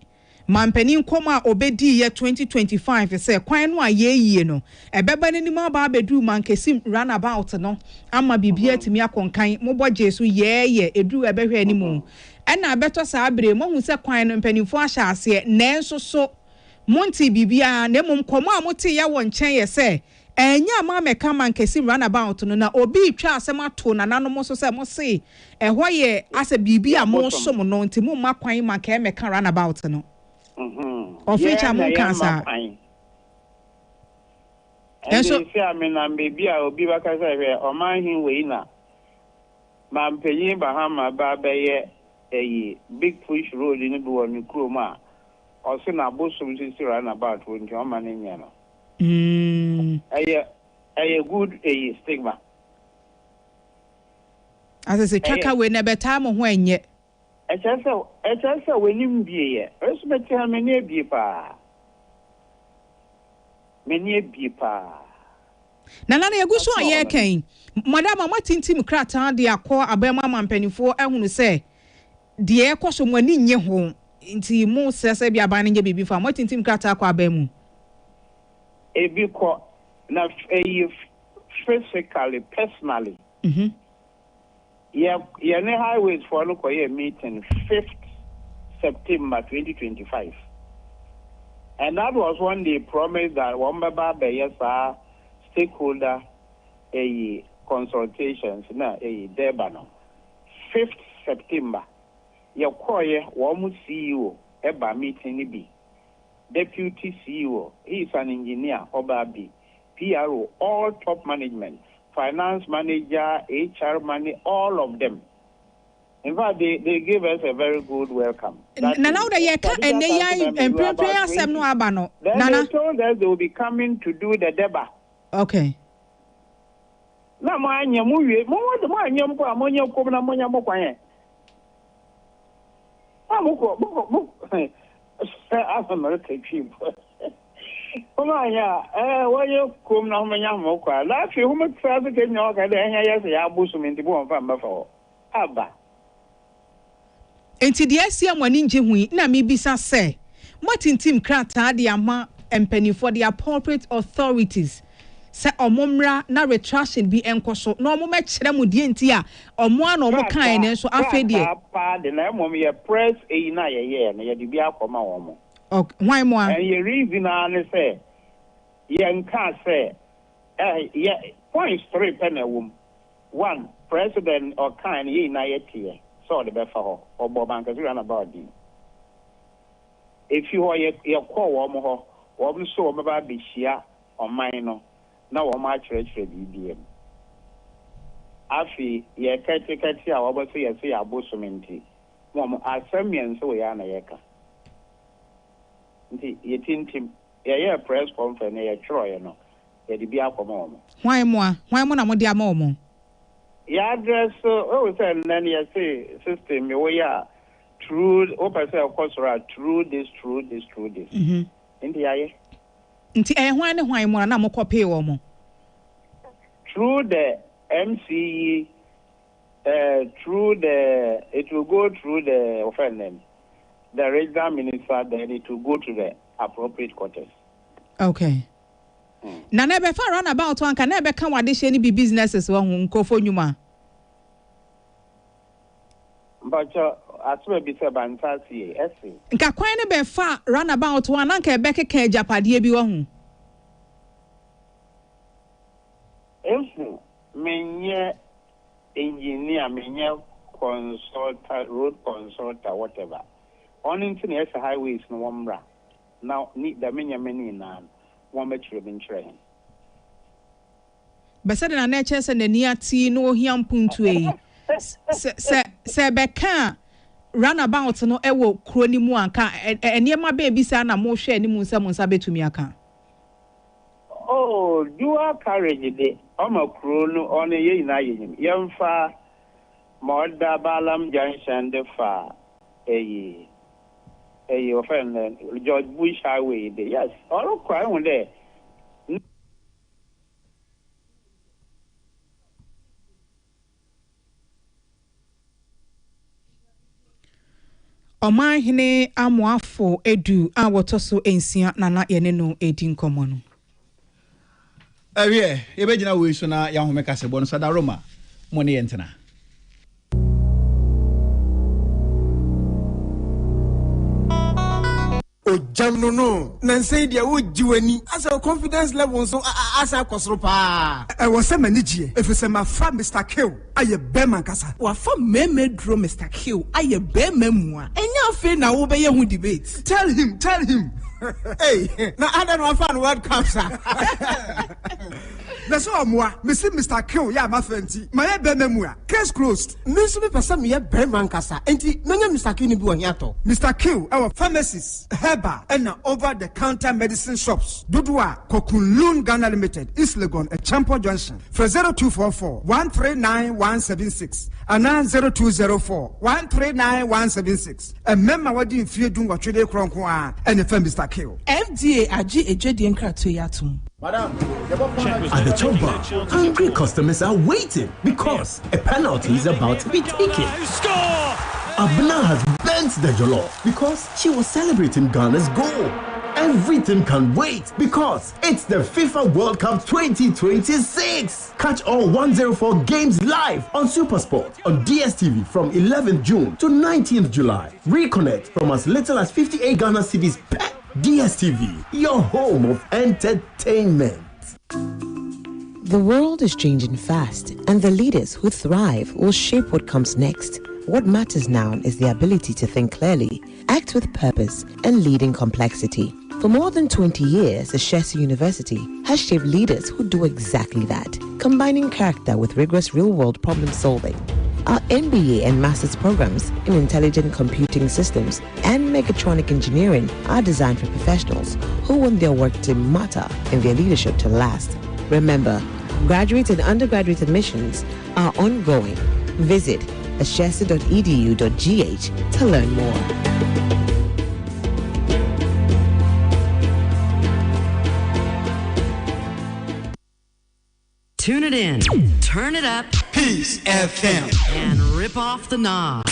mampani nkoma obedi ye 2025 say kwan no ayeye no ebeba nanim aba abedu mankesi runabout no ama bibia timi akonkan mobɔ jesu ye edu ebehwe animu ɛna abeto sa abre mo hu se kwan no mpanimfo ahya ase nenso so monti bibia na mum komo amote ye wɔ nkyɛn ye se enya ma meka mankesi runabout no na obi twa asɛm ato na nanom so se mo se ɛhɔ ye ase bibia mo so mo no nti mo ma kwan maka meka runabout no Official mon cancer. And so I mean I'm baby I will be back as I wear or mind him way na. Man paying Bahama Babaye a big push road in the one Kroma or send a bush to run about when your man in Yano. A good a stigma. As I say, check out when never time when yet. Ɛkyɛ when you be here. Respect him many be pa. Many be pa. Nana yaguso aye kan. Madam amatintim krata de akɔ abema mampanifo ehunu sɛ de ekoso mo ani nye ho. Nti mo sese bia ban nye bibi fa. Amatintim krata akɔ abemu. Ebi kɔ na physically, personally. Yeah, highways for look a meeting 5th September 2025. And that was when they promised that one by stakeholder a consultations na a debano. 5th September. Your choir one CEO eba meeting be. Deputy CEO, he is an engineer, Obabi, PRO, all top management. Finance manager, HR manager, all of them. In fact, they gave us a very good welcome. Nana, they told us they will be coming to do the deba. Okay. Na manya muwe, mo nyampo amonya ko na monya mo kwan. Amuko, America cheap. Omanya, you come now, my young mocha. Last year, who must traffic in your head, and yes, I boost him into one from before. Abba. Enti the SCM one in Jihui, na mi bisa say, Martin Tim Krata, the ama and penny for the appropriate authorities. Say omumra na retraction be enkoso no mo mechire mu die ntia omo na omo kan ne so afedie pa de na mo me press e na ye na ye de bi akoma wo mo. Okay, why more? And your reason I say, young can say, points 3 penny womb. 1, President or kind ye na yet here, so the before or Bobankers run about you. If you are your call woman so about be shia or minor, now on my church for BBM. Afi, ye can't take a tea, I will say, I say, I bosom in tea. Mom, I send me and so yana yeka. You think him a press conference a Troy, no, the Bia Common. Why more? Why more? I'm dear Momo. Ya address, and then you say, system, you are true, open say, of course, true this. In the eye. Why more? I'm a copy or more. Through the MCE, it will go through the offending. The regional minister then need to go to the appropriate quarters. Okay. Na nebe fa run about one can never come what they be businesses one go for nyuma. But as we be said bantasi ese. Nka kwan ne be fa run about one anka beke ka japade bi wo hu. Menye engineer, menye consultant, road consultant, whatever. On internet highways no wambra. Now need the many na one metro bin train. Beside na nature se near ti no hiam puntu e. Se beka runabout no ewo kro ni mu anka enema ba ebisa na mo hwe ni mu nsa betumi aka. Oh, dual carriage de oma kro no on ye na yim. Yemfa Moda Balam Junction de fa your friend George Bush Highway. Yes, all quite one there. Omahine Amoafo Edu Awotoso Ensia Nana Yeneno Edin Komono. Ebejina we so na ya homeka se bono sada Roma moni entena. No. Nancy, dear, would you any as our confidence level so as our cosropa? I was some manage if it's my friend Mr. Kill. I a bear casa. Or from me draw Mr. Kill. I a bear memoir. And your friend now obey who debates. Tell him. Hey, now I don't know if word comes. That's all moi. Mr. Kill, yeah, my friend. My bear memoir. Case closed. Miss me for some year bear casa. And Mr. Kill Buanato. Mr. Kill, our pharmacist, Heba, and over-the-counter medicine shops. Dudua, Kokunlun Ghana Limited, East Legon, a Champo Junction. For 0244-139-176. And 0204-139-176. A member what you feel doing what you do, and the firm Mr. Kill. FDA, AG, a JD Kratoyatum. Madam, at the top bar, hungry customers are waiting because a penalty is about to be taken. Abna has bent the jollof because she was celebrating Ghana's goal. Everything can wait because it's the FIFA World Cup 2026. Catch all 104 games live on SuperSport on DSTV from 11th June to 19th July. Reconnect from as little as 58 Ghana cedis per DSTV, your home of entertainment. The world is changing fast, and the leaders who thrive will shape what comes next. What matters now is the ability to think clearly, act with purpose, and lead in complexity. For more than 20 years, Ashesi University has shaped leaders who do exactly that, combining character with rigorous real-world problem-solving. Our MBA and master's programs in intelligent computing systems and mechatronic engineering are designed for professionals who want their work to matter and their leadership to last. Remember, graduate and undergraduate admissions are ongoing. Visit ashesi.edu.gh to learn more. Tune it in, turn it up, Peace FM, and rip off the knob.